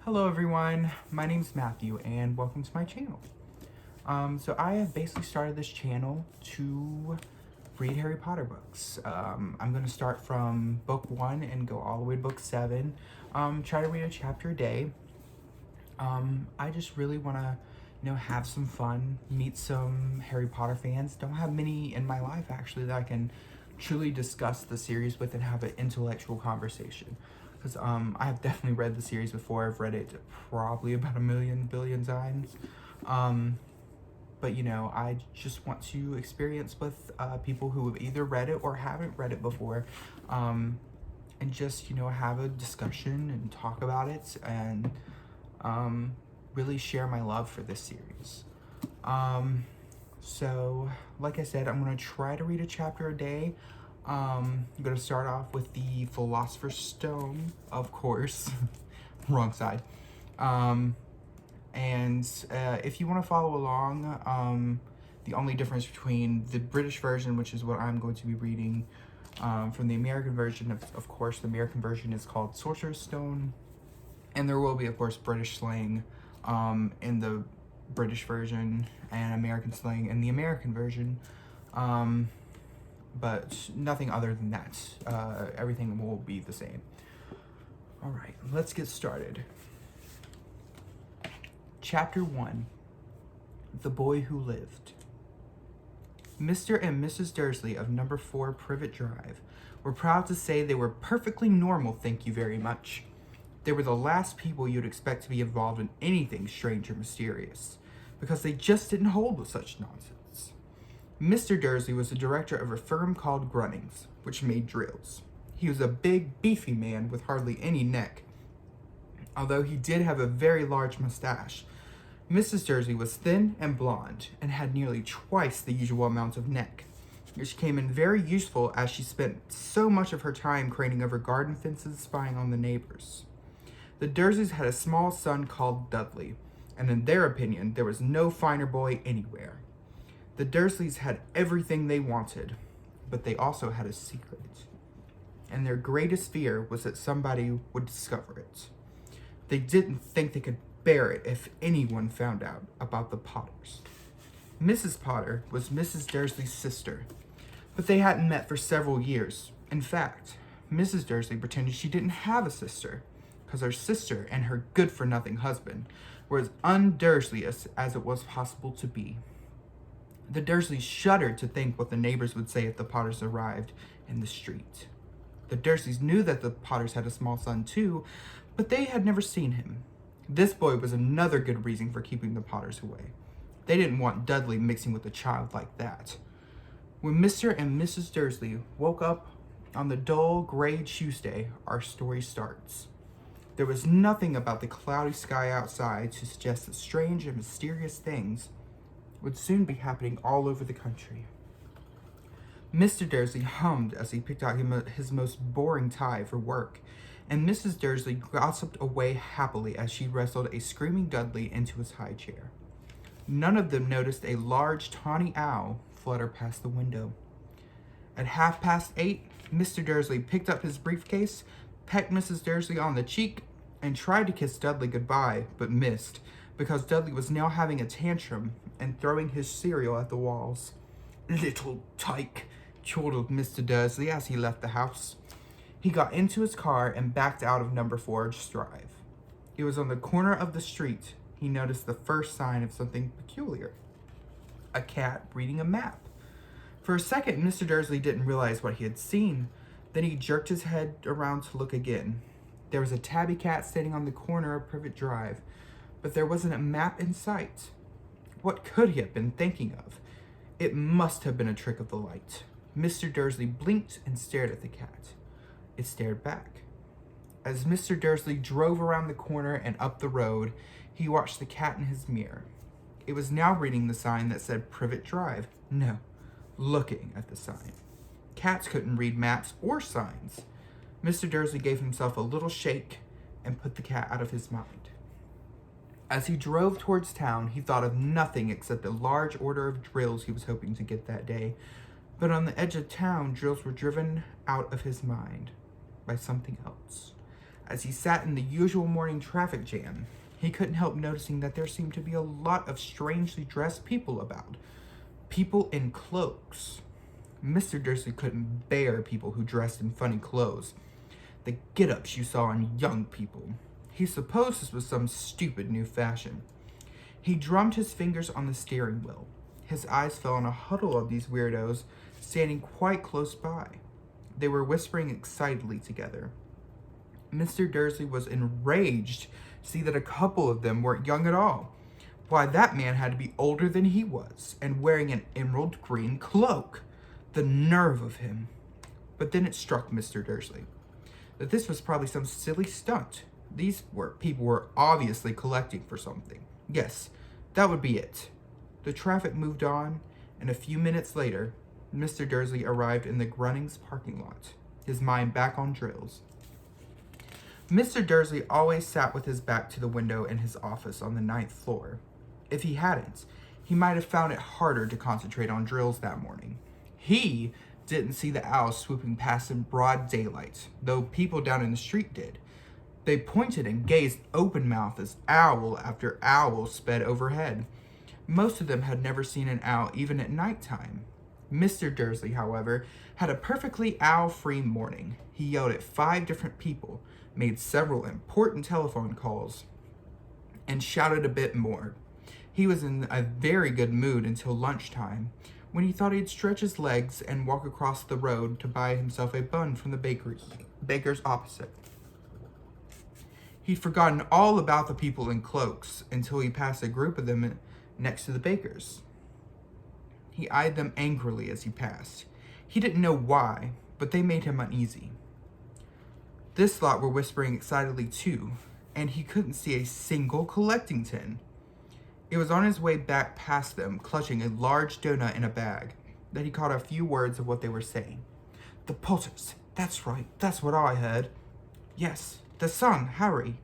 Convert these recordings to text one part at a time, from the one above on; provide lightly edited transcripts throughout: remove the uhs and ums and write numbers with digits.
Hello everyone, my name's Matthew and welcome to my channel. So I have basically started this channel to read Harry Potter books. I'm going to start from book 1 and go all the way to book 7. Try to read a chapter a day. I just really want to, have some fun, meet some Harry Potter fans. Don't have many in my life actually that I can truly discuss the series with and have an intellectual conversation. Because I have definitely read the series before. I've read it probably about a billion times. But I just want to experience with people who have either read it or haven't read it before. And just, have a discussion and talk about it and really share my love for this series. So, like I said, I'm going to try to read a chapter a day. I'm going to start off with the Philosopher's Stone, of course. Wrong side. If you want to follow along, the only difference between the British version, which is what I'm going to be reading, from the American version, of course, the American version is called Sorcerer's Stone. And there will be, of course, British slang in the British version and American slang in the American version. But nothing other than that. Everything will be the same. Alright, let's get started. Chapter 1. The Boy Who Lived. Mr. and Mrs. Dursley of number 4 Privet Drive were proud to say they were perfectly normal, thank you very much. They were the last people you'd expect to be involved in anything strange or mysterious, because they just didn't hold with such nonsense. Mr. Dursley was the director of a firm called Grunnings, which made drills. He was a big, beefy man with hardly any neck, although he did have a very large mustache. Mrs. Dursley was thin and blonde, and had nearly twice the usual amount of neck, which came in very useful as she spent so much of her time craning over garden fences spying on the neighbors. The Dursleys had a small son called Dudley, and in their opinion, there was no finer boy anywhere. The Dursleys had everything they wanted, but they also had a secret. And their greatest fear was that somebody would discover it. They didn't think they could bear it if anyone found out about the Potters. Mrs. Potter was Mrs. Dursley's sister, but they hadn't met for several years. In fact, Mrs. Dursley pretended she didn't have a sister, because her sister and her good-for-nothing husband were as un-Dursley as it was possible to be. The Dursleys shuddered to think what the neighbors would say if the Potters arrived in the street. The Dursleys knew that the Potters had a small son too, but they had never seen him. This boy was another good reason for keeping the Potters away. They didn't want Dudley mixing with a child like that. When Mr. and Mrs. Dursley woke up on the dull, gray Tuesday, our story starts. There was nothing about the cloudy sky outside to suggest that strange and mysterious things would soon be happening all over the country. Mr. Dursley hummed as he picked out his most boring tie for work, and Mrs. Dursley gossiped away happily as she wrestled a screaming Dudley into his high chair. None of them noticed a large tawny owl flutter past the window. At 8:30, Mr. Dursley picked up his briefcase, pecked Mrs. Dursley on the cheek, and tried to kiss Dudley goodbye, but missed, because Dudley was now having a tantrum and throwing his cereal at the walls. "Little tyke," chortled Mr. Dursley as he left the house. He got into his car and backed out of number 4 Drive. It was on the corner of the street he noticed the first sign of something peculiar. A cat reading a map. For a second, Mr. Dursley didn't realize what he had seen. Then he jerked his head around to look again. There was a tabby cat standing on the corner of Privet Drive, but there wasn't a map in sight. What could he have been thinking of? It must have been a trick of the light. Mr. Dursley blinked and stared at the cat. It stared back. As Mr. Dursley drove around the corner and up the road, he watched the cat in his mirror. It was now reading the sign that said Privet Drive. No, looking at the sign. Cats couldn't read maps or signs. Mr. Dursley gave himself a little shake and put the cat out of his mind. As he drove towards town, he thought of nothing except the large order of drills he was hoping to get that day. But on the edge of town, drills were driven out of his mind by something else. As he sat in the usual morning traffic jam, he couldn't help noticing that there seemed to be a lot of strangely dressed people about. People in cloaks. Mr. Dursley couldn't bear people who dressed in funny clothes. The get-ups you saw in young people. He supposed this was some stupid new fashion. He drummed his fingers on the steering wheel. His eyes fell on a huddle of these weirdos standing quite close by. They were whispering excitedly together. Mr. Dursley was enraged to see that a couple of them weren't young at all. Why, that man had to be older than he was, and wearing an emerald green cloak. The nerve of him. But then it struck Mr. Dursley that this was probably some silly stunt. These people were obviously collecting for something. Yes, that would be it. The traffic moved on, and a few minutes later, Mr. Dursley arrived in the Grunnings parking lot, his mind back on drills. Mr. Dursley always sat with his back to the window in his office on the 9th floor. If he hadn't, he might have found it harder to concentrate on drills that morning. He didn't see the owls swooping past in broad daylight, though people down in the street did. They pointed and gazed open-mouthed as owl after owl sped overhead. Most of them had never seen an owl even at nighttime. Mr. Dursley, however, had a perfectly owl-free morning. He yelled at 5 different people, made several important telephone calls, and shouted a bit more. He was in a very good mood until lunchtime, when he thought he'd stretch his legs and walk across the road to buy himself a bun from the baker's opposite. He'd forgotten all about the people in cloaks until he passed a group of them next to the baker's. He eyed them angrily as he passed. He didn't know why, but they made him uneasy. This lot were whispering excitedly too, and he couldn't see a single collecting tin. It was on his way back past them, clutching a large donut in a bag, that he caught a few words of what they were saying. The Potters, that's right, that's what I heard. Yes, the son, Harry.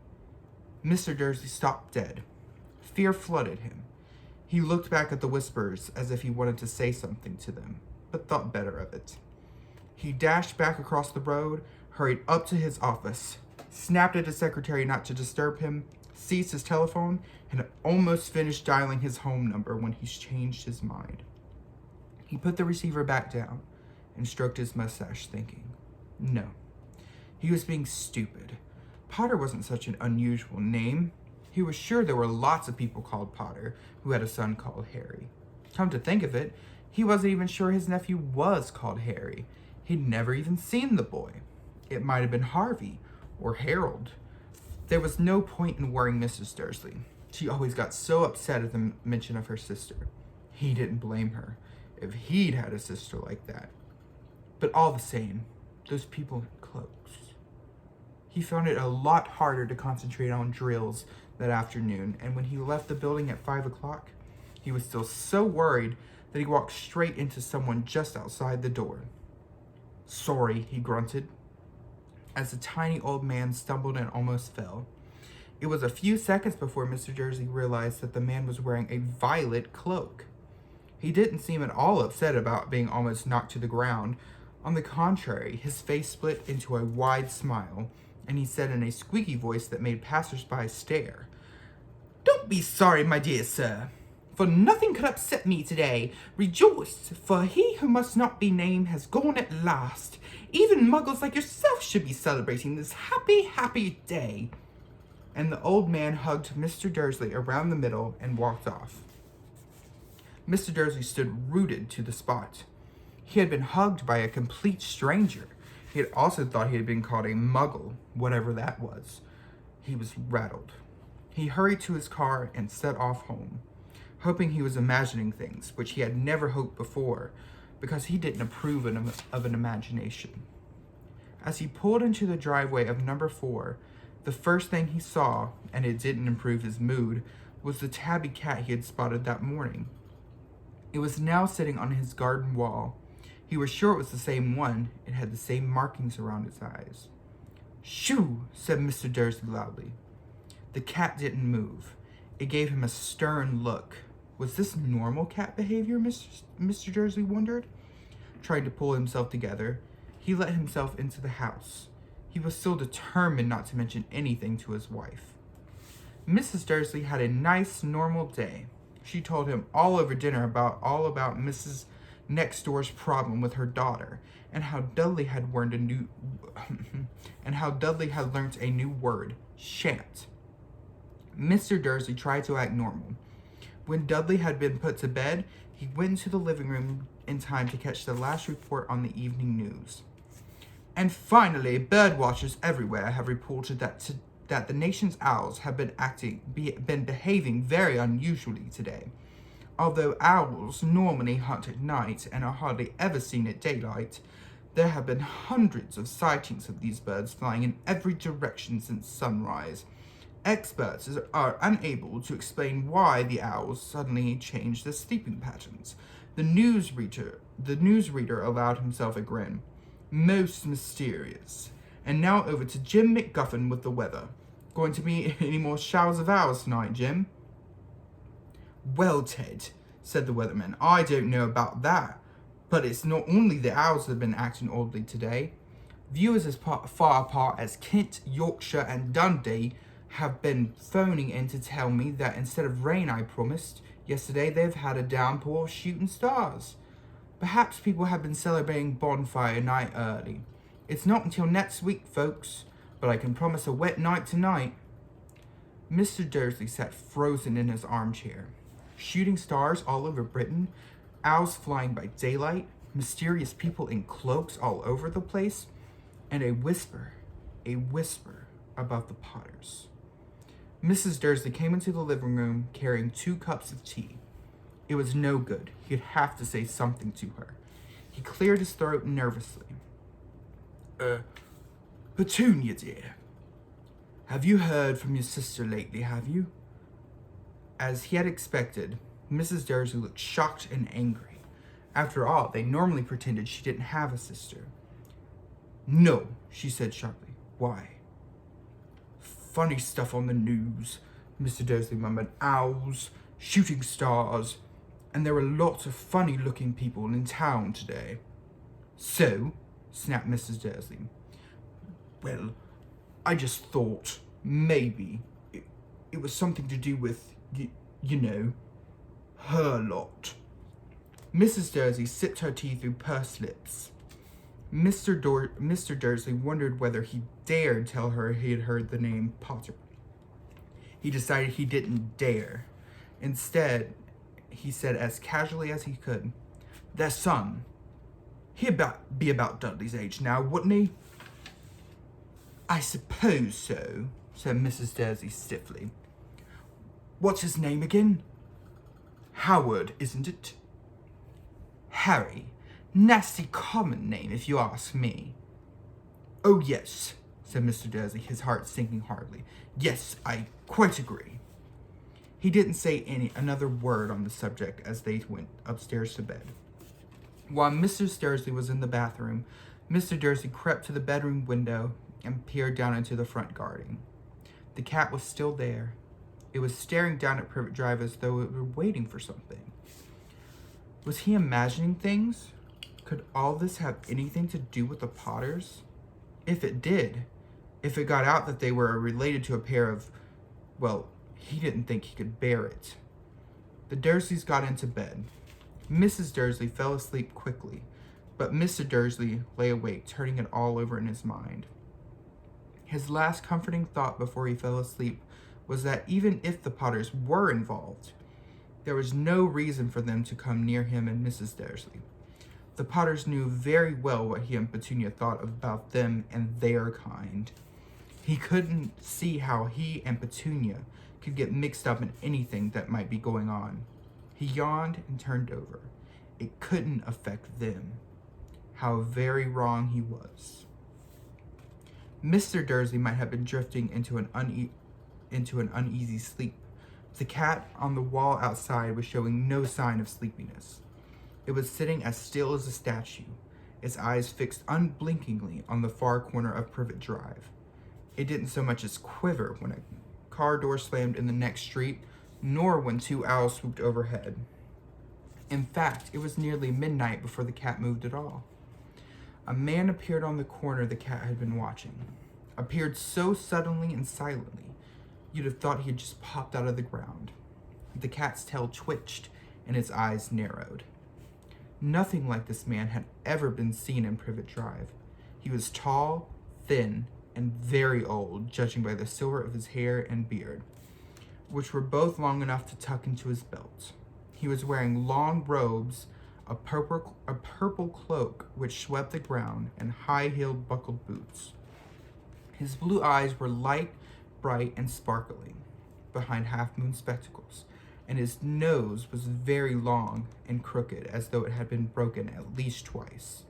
Mr. Dursley stopped dead. Fear flooded him. He looked back at the whisperers as if he wanted to say something to them, but thought better of it. He dashed back across the road, hurried up to his office, snapped at his secretary not to disturb him, seized his telephone, and almost finished dialing his home number when he changed his mind. He put the receiver back down and stroked his mustache, thinking, no, he was being stupid. Potter wasn't such an unusual name. He was sure there were lots of people called Potter who had a son called Harry. Come to think of it, he wasn't even sure his nephew was called Harry. He'd never even seen the boy. It might have been Harvey or Harold. There was no point in worrying Mrs. Dursley. She always got so upset at the mention of her sister. He didn't blame her if he'd had a sister like that. But all the same, those people in cloaks. He found it a lot harder to concentrate on drills that afternoon, and when he left the building at 5 o'clock, he was still so worried that he walked straight into someone just outside the door. Sorry, he grunted, as the tiny old man stumbled and almost fell. It was a few seconds before Mr. Dursley realized that the man was wearing a violet cloak. He didn't seem at all upset about being almost knocked to the ground. On the contrary, his face split into a wide smile, and he said in a squeaky voice that made passers-by stare, "Don't be sorry, my dear sir, for nothing could upset me today. Rejoice, for he who must not be named has gone at last. Even muggles like yourself should be celebrating this happy, happy day." And the old man hugged Mr. Dursley around the middle and walked off. Mr. Dursley stood rooted to the spot. He had been hugged by a complete stranger. He had also thought he had been called a muggle, whatever that was. He was rattled. He hurried to his car and set off home, hoping he was imagining things, which he had never hoped before, because he didn't approve of an imagination. As he pulled into the driveway of number 4, the first thing he saw, and it didn't improve his mood, was the tabby cat he had spotted that morning. It was now sitting on his garden wall. He was sure it was the same one. It had the same markings around its eyes. "Shoo!" said Mr. Dursley loudly. The cat didn't move. It gave him a stern look. Was this normal cat behavior, Mr. Dursley wondered? Trying to pull himself together, he let himself into the house. He was still determined not to mention anything to his wife. Mrs. Dursley had a nice, normal day. She told him all over dinner about Mrs. Next Door's problem with her daughter, and how Dudley had learned a new word, shan't. Mr. Dursley tried to act normal. When Dudley had been put to bed, he went into the living room in time to catch the last report on the evening news. And finally, bird watchers everywhere have reported that the nation's owls have been behaving very unusually today. Although owls normally hunt at night and are hardly ever seen at daylight, there have been hundreds of sightings of these birds flying in every direction since sunrise. Experts are unable to explain why the owls suddenly changed their sleeping patterns. The newsreader allowed himself a grin. Most mysterious. And now over to Jim McGuffin with the weather. Going to be any more showers of owls tonight, Jim? Well, Ted, said the weatherman, I don't know about that, but it's not only the owls that have been acting oddly today. Viewers as far apart as Kent, Yorkshire, and Dundee have been phoning in to tell me that instead of rain I promised yesterday, they've had a downpour of shooting stars. Perhaps people have been celebrating bonfire night early. It's not until next week, folks, but I can promise a wet night tonight. Mr. Dursley sat frozen in his armchair. Shooting stars all over Britain, owls flying by daylight, mysterious people in cloaks all over the place, and a whisper about the Potters. Mrs. Dursley came into the living room carrying 2 cups of tea. It was no good. He'd have to say something to her. He cleared his throat nervously. Petunia, dear. Have you heard from your sister lately, have you? As he had expected, Mrs. Dursley looked shocked and angry. After all, they normally pretended she didn't have a sister. No, she said sharply. Why? Funny stuff on the news, Mr. Dursley murmured. Owls, shooting stars, and there were lots of funny-looking people in town today. So, snapped Mrs. Dursley. Well, I just thought maybe it was something to do with, you know, her lot. Mrs. Dursley sipped her tea through pursed lips. Mr. Dursley wondered whether he dared tell her he had heard the name Potter. He decided he didn't dare. Instead, he said as casually as he could, their son. He'd be about Dudley's age now, wouldn't he? I suppose so, said Mrs. Dursley stiffly. What's his name again? Howard, isn't it? Harry. Nasty common name, if you ask me. Oh, yes, said Mr. Dursley, his heart sinking hardly. Yes, I quite agree. He didn't say another word on the subject as they went upstairs to bed. While Mrs. Dursley was in the bathroom, Mr. Dursley crept to the bedroom window and peered down into the front garden. The cat was still there. It was staring down at Privet Drive as though it were waiting for something. Was he imagining things? Could all this have anything to do with the Potters? If it did, if it got out that they were related to a pair of, well, he didn't think he could bear it. The Dursleys got into bed. Mrs. Dursley fell asleep quickly, but Mr. Dursley lay awake, turning it all over in his mind. His last comforting thought before he fell asleep was that even if the Potters were involved, there was no reason for them to come near him and Mrs. Dursley. The Potters knew very well what he and Petunia thought about them and their kind. He couldn't see how he and Petunia could get mixed up in anything that might be going on. He yawned and turned over. It couldn't affect them. How very wrong he was. Mr. Dursley might have been drifting into an uneasy sleep. The cat on the wall outside was showing no sign of sleepiness. It was sitting as still as a statue, its eyes fixed unblinkingly on the far corner of Privet Drive. It didn't so much as quiver when a car door slammed in the next street, nor when 2 owls swooped overhead. In fact, it was nearly midnight before the cat moved at all. A man appeared on the corner the cat had been watching. appeared so suddenly and silently, you'd have thought he had just popped out of the ground. The cat's tail twitched and its eyes narrowed. Nothing like this man had ever been seen in Privet Drive. He was tall, thin, and very old, judging by the silver of his hair and beard, which were both long enough to tuck into his belt. He was wearing long robes, a purple cloak which swept the ground, and high-heeled buckled boots. His blue eyes were light, bright, and sparkling behind half-moon spectacles, and his nose was very long and crooked, as though it had been broken at least twice.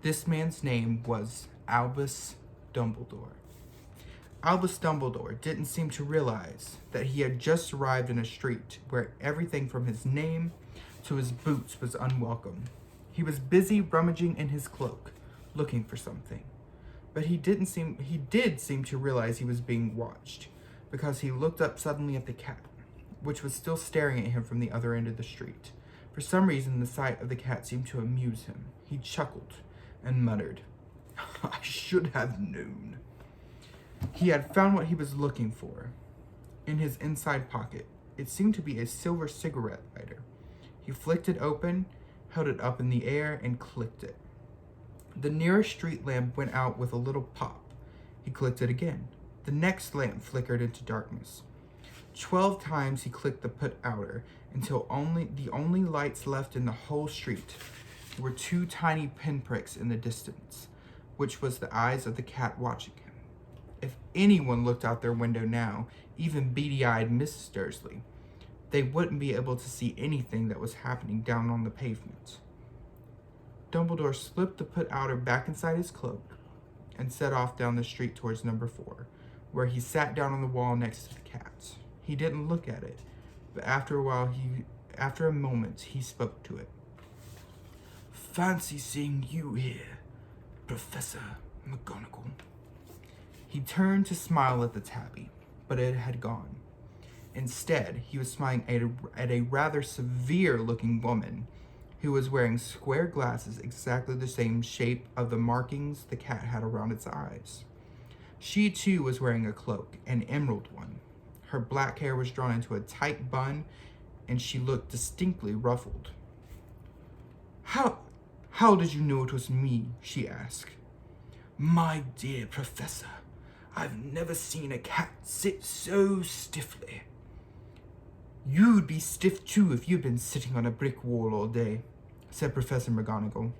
This man's name was Albus Dumbledore. Albus Dumbledore didn't seem to realize that he had just arrived in a street where everything from his name to his boots was unwelcome. He was busy rummaging in his cloak, looking for something. But he did seem to realize he was being watched, because he looked up suddenly at the cat, which was still staring at him from the other end of the street. For some reason, the sight of the cat seemed to amuse him. He chuckled and muttered, "I should have known." He had found what he was looking for. In his inside pocket, it seemed to be a silver cigarette lighter. He flicked it open, held it up in the air, and clicked it. The nearest street lamp went out with a little pop. He clicked it again. The next lamp flickered into darkness. 12 times he clicked the put-outer until the only lights left in the whole street were 2 tiny pinpricks in the distance, which was the eyes of the cat watching him. If anyone looked out their window now, even beady-eyed Mrs. Dursley, they wouldn't be able to see anything that was happening down on the pavement. Dumbledore slipped the put-outer back inside his cloak and set off down the street towards number 4, where he sat down on the wall next to the cat. He didn't look at it, but after a moment, he spoke to it. "Fancy seeing you here, Professor McGonagall." He turned to smile at the tabby, but it had gone. Instead, he was smiling at a rather severe-looking woman who was wearing square glasses exactly the same shape of the markings the cat had around its eyes. She, too, was wearing a cloak, an emerald one. Her black hair was drawn into a tight bun, and she looked distinctly ruffled. How did you know it was me?" she asked. "My dear Professor, I've never seen a cat sit so stiffly." "You'd be stiff too if you'd been sitting on a brick wall all day," said Professor McGonagall.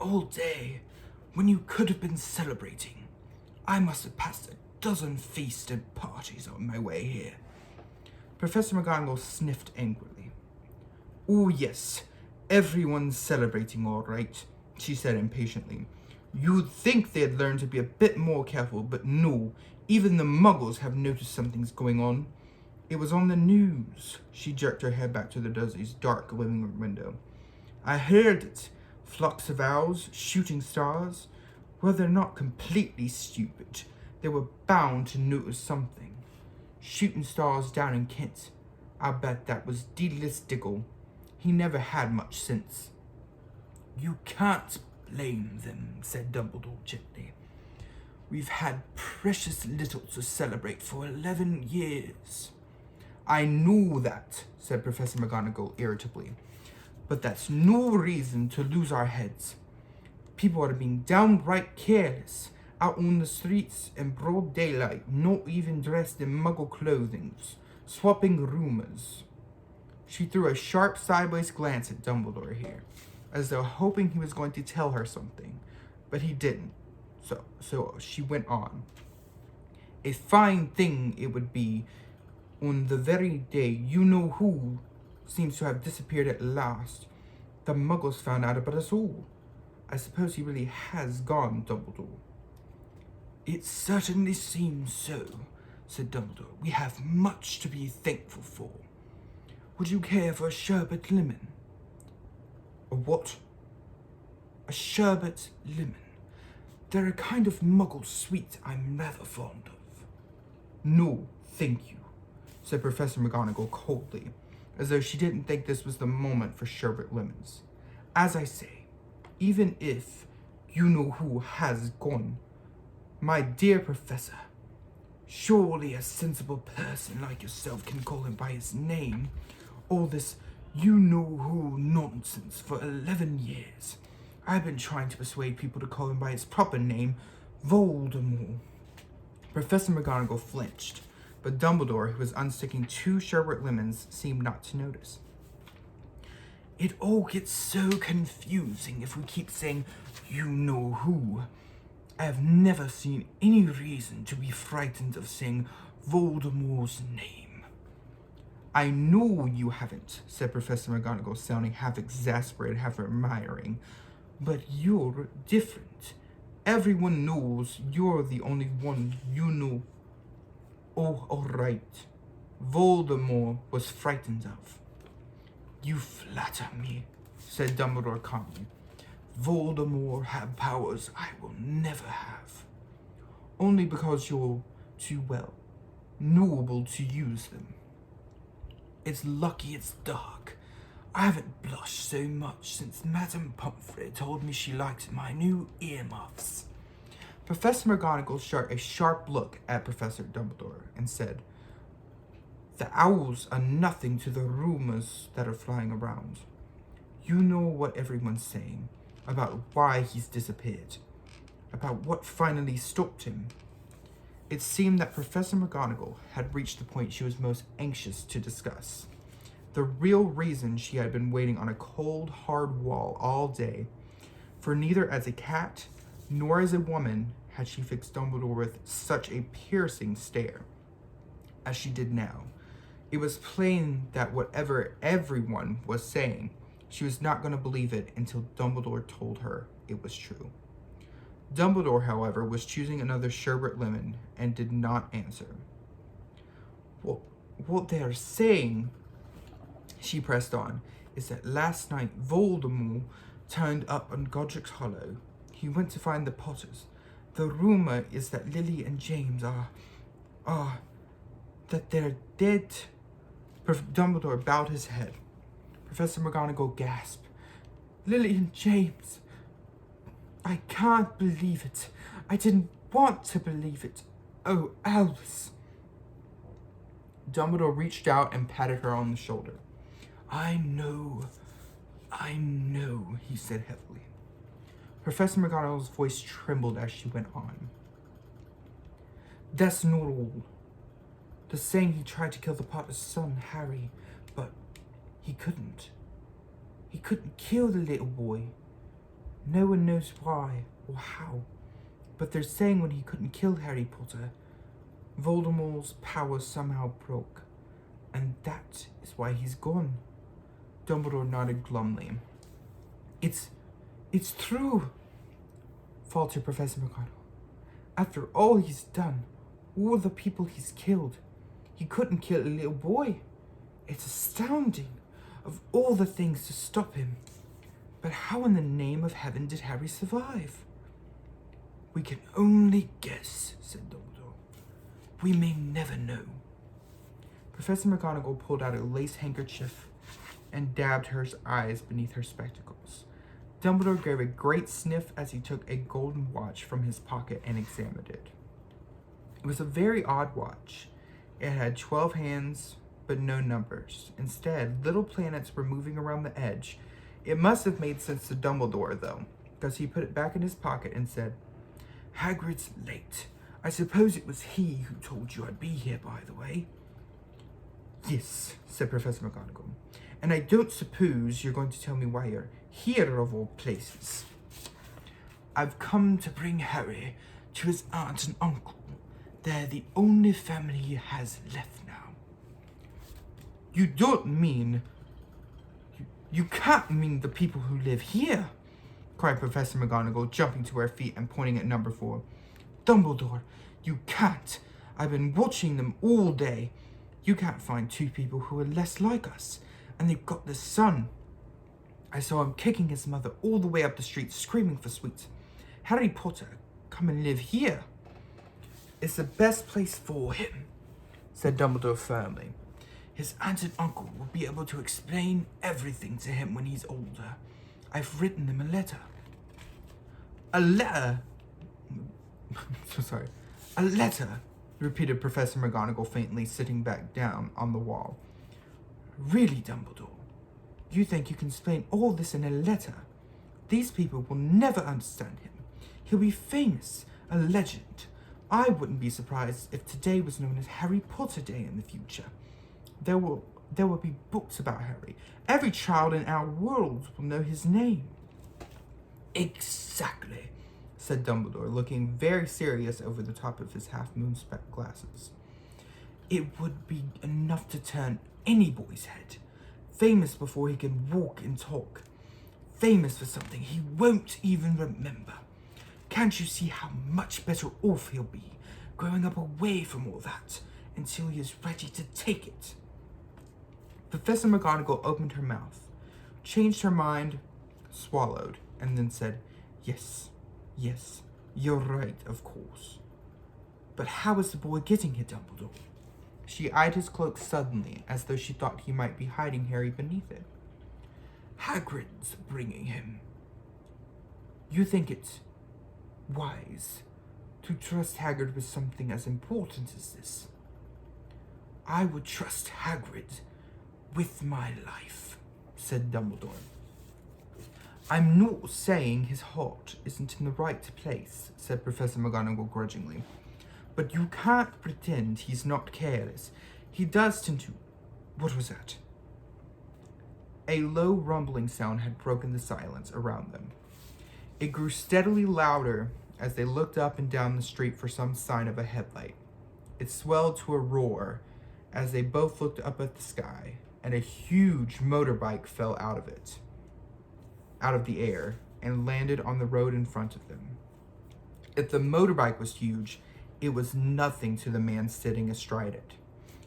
"All day, when you could have been celebrating. I must have passed a dozen feasts and parties on my way here." Professor McGonagall sniffed angrily. "Oh yes, everyone's celebrating all right," she said impatiently. "You'd think they'd learn to be a bit more careful, but no, even the Muggles have noticed something's going on. It was on the news." She jerked her head back to the Dursleys' dark living room window. "I heard it. Flocks of owls, shooting stars. Well, they're not completely stupid. They were bound to notice something. Shooting stars down in Kent. I bet that was Daedalus Diggle. He never had much sense." "You can't blame them," said Dumbledore gently. "We've had precious little to celebrate for 11 years. "I know that," said Professor McGonagall irritably, "but that's no reason to lose our heads. People are being downright careless, out on the streets in broad daylight, not even dressed in Muggle clothing, swapping rumors." She threw a sharp sideways glance at Dumbledore here, as though hoping he was going to tell her something, but he didn't. So she went on. "A fine thing it would be, on the very day you-know-who seems to have disappeared at last, the Muggles found out about us all. I suppose he really has gone, Dumbledore." "It certainly seems so," said Dumbledore. "We have much to be thankful for. Would you care for a sherbet lemon?" "A what?" "A sherbet lemon. They're a kind of Muggle sweet I'm rather fond of." "No, thank you," said Professor McGonagall coldly, as though she didn't think this was the moment for sherbet lemons. "As I say, even if you-know-who has gone, My dear Professor, surely a sensible person like yourself can call him by his name. All this you-know-who nonsense for 11 years. I've been trying to persuade people to call him by his proper name, Voldemort. Professor McGonagall flinched, but Dumbledore, who was unsticking 2 sherbet lemons, seemed not to notice. It all gets so confusing if we keep saying you-know-who. I have never seen any reason to be frightened of saying Voldemort's name. I know you haven't, said Professor McGonagall, sounding half exasperated, half admiring. But you're different. Everyone knows you're the only one you know. Oh, all right. Voldemort was frightened of. You flatter me, said Dumbledore calmly. Voldemort had powers I will never have. Only because you're too, knowable to use them. It's lucky it's dark. I haven't blushed so much since Madame Pomfrey told me she liked my new earmuffs. Professor McGonagall shot a sharp look at Professor Dumbledore and said, The owls are nothing to the rumors that are flying around. You know what everyone's saying about why he's disappeared, about what finally stopped him. It seemed that Professor McGonagall had reached the point she was most anxious to discuss. The real reason she had been waiting on a cold, hard wall all day, for neither as a cat nor as a woman had she fixed Dumbledore with such a piercing stare as she did now. It was plain that whatever everyone was saying, she was not going to believe it until Dumbledore told her it was true. Dumbledore, however, was choosing another sherbet lemon and did not answer. Well, what they are saying, she pressed on, is that last night Voldemort turned up on Godric's Hollow. He went to find the Potters. The rumor is that Lily and James that they're dead. Dumbledore bowed his head. Professor McGonagall gasped. Lily and James. I can't believe it. I didn't want to believe it. Oh, Alice. Dumbledore reached out and patted her on the shoulder. I know, he said heavily. Professor McGonagall's voice trembled as she went on. That's not all. The saying he tried to kill the Potter's son, Harry, but he couldn't. He couldn't kill the little boy. No one knows why or how, but they're saying when he couldn't kill Harry Potter, Voldemort's power somehow broke, and that is why he's gone. Dumbledore nodded glumly. It's true, faltered Professor McGonagall. After all he's done, all the people he's killed, he couldn't kill a little boy. It's astounding, of all the things to stop him. But how in the name of heaven did Harry survive? We can only guess, said Dumbledore. We may never know. Professor McGonagall pulled out a lace handkerchief and dabbed her eyes beneath her spectacles. Dumbledore gave a great sniff as he took a golden watch from his pocket and examined it. It was a very odd watch. It had 12 hands, but no numbers. Instead, little planets were moving around the edge. It must have made sense to Dumbledore, though, because he put it back in his pocket and said, Hagrid's late. I suppose it was he who told you I'd be here, by the way. Yes, said Professor McGonagall. And I don't suppose you're going to tell me why you're here of all places. I've come to bring Harry to his aunt and uncle. They're the only family he has left now. You don't mean... You can't mean the people who live here, cried Professor McGonagall, jumping to her feet and pointing at number 4. Dumbledore, you can't. I've been watching them all day. You can't find 2 people who are less like us, and they've got this son. I saw him kicking his mother all the way up the street, screaming for sweets. Harry Potter, come and live here. It's the best place for him, said Dumbledore firmly. His aunt and uncle will be able to explain everything to him when he's older. I've written them a letter. A letter? So sorry. A letter, repeated Professor McGonagall faintly, sitting back down on the wall. Really, Dumbledore? You think you can explain all this in a letter? These people will never understand him. He'll be famous, a legend. I wouldn't be surprised if today was known as Harry Potter Day in the future. There will be books about Harry. Every child in our world will know his name. Exactly, said Dumbledore, looking very serious over the top of his half-moon spec glasses. It would be enough to turn any boy's head. Famous before he can walk and talk. Famous for something he won't even remember. Can't you see how much better off he'll be, growing up away from all that, until he is ready to take it? Professor McGonagall opened her mouth, changed her mind, swallowed, and then said, Yes, you're right, of course. But how is the boy getting here, Dumbledore? She eyed his cloak suddenly, as though she thought he might be hiding Harry beneath it. Hagrid's bringing him. You think it's wise to trust Hagrid with something as important as this? I would trust Hagrid with my life, said Dumbledore. I'm not saying his heart isn't in the right place, said Professor McGonagall grudgingly. But you can't pretend he's not careless. He does tend to... What was that? A low rumbling sound had broken the silence around them. It grew steadily louder as they looked up and down the street for some sign of a headlight. It swelled to a roar as they both looked up at the sky, and a huge motorbike fell out of the air, and landed on the road in front of them. If the motorbike was huge, it was nothing to the man sitting astride it.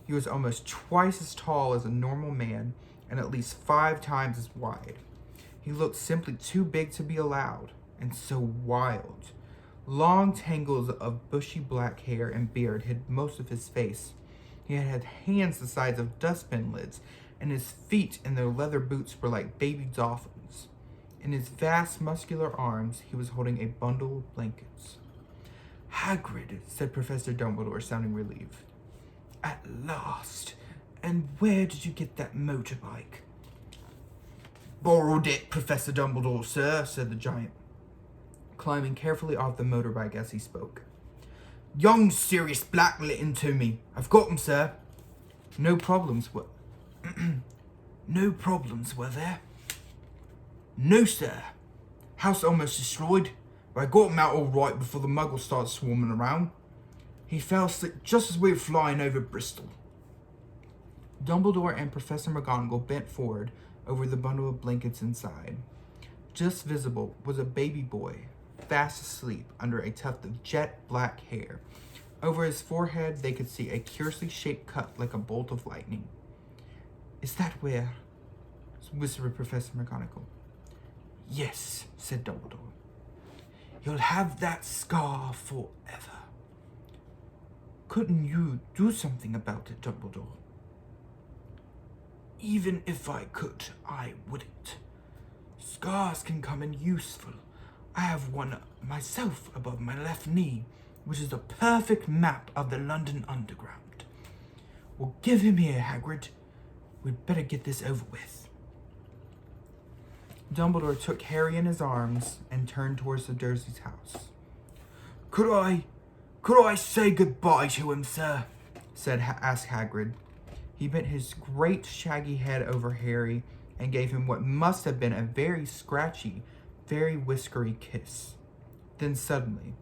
He was almost twice as tall as a normal man, and at least 5 times as wide. He looked simply too big to be allowed, and so wild. Long tangles of bushy black hair and beard hid most of his face. He had hands the size of dustbin lids, and his feet in their leather boots were like baby dolphins. In his vast muscular arms, he was holding a bundle of blankets. Hagrid, said Professor Dumbledore, sounding relieved. At last. And where did you get that motorbike? Borrowed it, Professor Dumbledore, sir, said the giant, climbing carefully off the motorbike as he spoke. Young Sirius Black lit into me. I've got him, sir. No problems, No problems, were there? No, sir. House almost destroyed, but I got him out all right before the muggles started swarming around. He fell asleep just as we were flying over Bristol. Dumbledore and Professor McGonagall bent forward over the bundle of blankets inside. Just visible was a baby boy, fast asleep under a tuft of jet black hair. Over his forehead, they could see a curiously shaped cut like a bolt of lightning. Is that where? Whispered Professor McGonagall. Yes, said Dumbledore. You'll have that scar forever. Couldn't you do something about it, Dumbledore? Even if I could, I wouldn't. Scars can come in useful. I have one myself above my left knee, which is a perfect map of the London Underground. Well, give him here, Hagrid. We'd better get this over with. Dumbledore took Harry in his arms and turned towards the Dursleys' house. Could I say goodbye to him, sir? asked Hagrid. He bent his great shaggy head over Harry and gave him what must have been a very scratchy, very whiskery kiss. Then suddenly,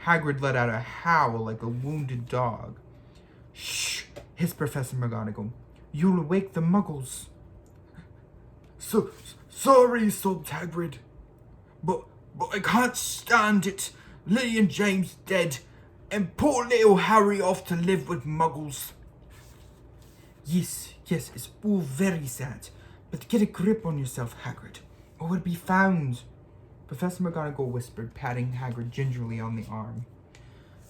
Hagrid let out a howl like a wounded dog. Shh, hissed Professor McGonagall. You'll awake the muggles. Sorry, sobbed Hagrid. But I can't stand it. Lily and James dead, and poor little Harry off to live with muggles. Yes, it's all very sad. But get a grip on yourself, Hagrid, or we'll be found. Professor McGonagall whispered, patting Hagrid gingerly on the arm.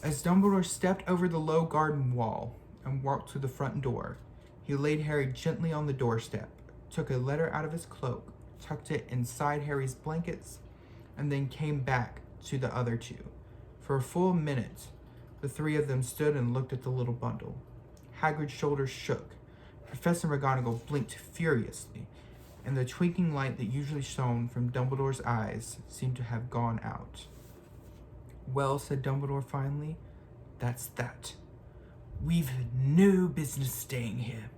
As Dumbledore stepped over the low garden wall and walked to the front door, he laid Harry gently on the doorstep, took a letter out of his cloak, tucked it inside Harry's blankets, and then came back to the other two, For a full minute, the three of them stood and looked at the little bundle. Hagrid's shoulders shook. Professor McGonagall blinked furiously, and the twinkling light that usually shone from Dumbledore's eyes seemed to have gone out. "Well," said Dumbledore finally, "that's that. We've no business staying here.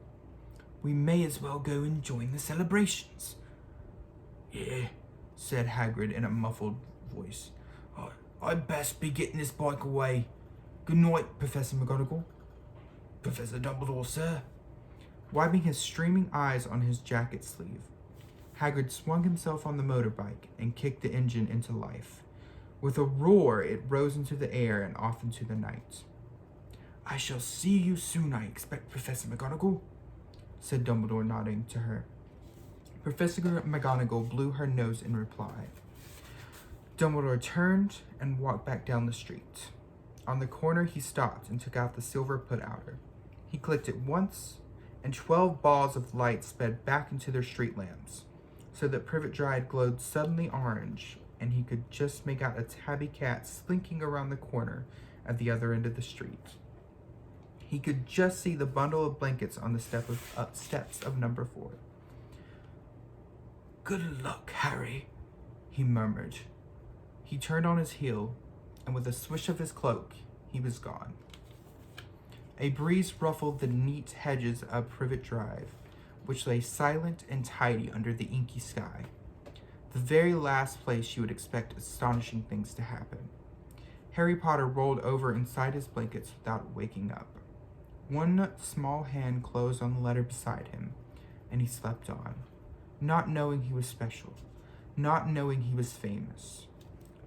We may as well go and join the celebrations." "Yeah," said Hagrid in a muffled voice. "I'd best be getting this bike away. Good night, Professor McGonagall." "Professor Dumbledore, sir." Wiping his streaming eyes on his jacket sleeve, Hagrid swung himself on the motorbike and kicked the engine into life. With a roar, it rose into the air and off into the night. "I shall see you soon, I expect, Professor McGonagall," said Dumbledore, nodding to her. Professor McGonagall blew her nose in reply. Dumbledore turned and walked back down the street. On the corner, he stopped and took out the silver put-outer. He clicked it once, and 12 balls of light sped back into their street lamps, so that Privet Drive glowed suddenly orange, and he could just make out a tabby cat slinking around the corner at the other end of the street. He could just see the bundle of blankets on the steps of number 4. "Good luck, Harry," he murmured. He turned on his heel, and with a swish of his cloak, he was gone. A breeze ruffled the neat hedges of Privet Drive, which lay silent and tidy under the inky sky, the very last place you would expect astonishing things to happen. Harry Potter rolled over inside his blankets without waking up. One small hand closed on the letter beside him, and he slept on, not knowing he was special, not knowing he was famous,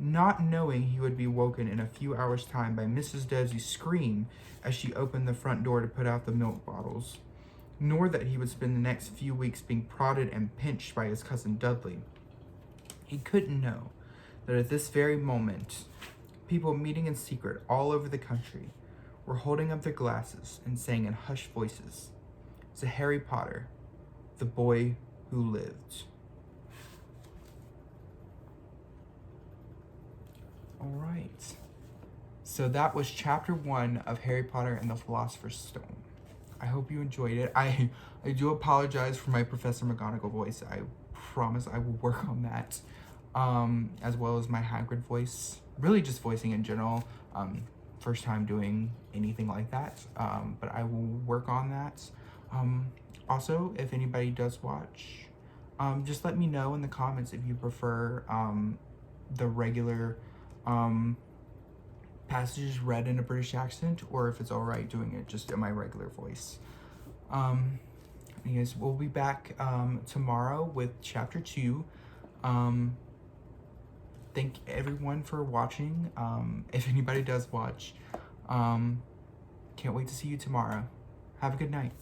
not knowing he would be woken in a few hours' time by Mrs. Dursley's scream as she opened the front door to put out the milk bottles, nor that he would spend the next few weeks being prodded and pinched by his cousin Dudley. He couldn't know that at this very moment, people meeting in secret all over the country were holding up their glasses and saying in hushed voices, "To Harry Potter, the boy who lived." All right. So that was chapter 1 of Harry Potter and the Philosopher's Stone. I hope you enjoyed it. I do apologize for my Professor McGonagall voice. I promise I will work on that, as well as my Hagrid voice. Really just voicing in general. First time doing anything like that, but I will work on that. Also, if anybody does watch, just let me know in the comments if you prefer the regular passages read in a British accent, or if it's alright doing it just in my regular voice. Anyways, we'll be back tomorrow with chapter 2. Thank everyone for watching. If anybody does watch, can't wait to see you tomorrow. Have a good night.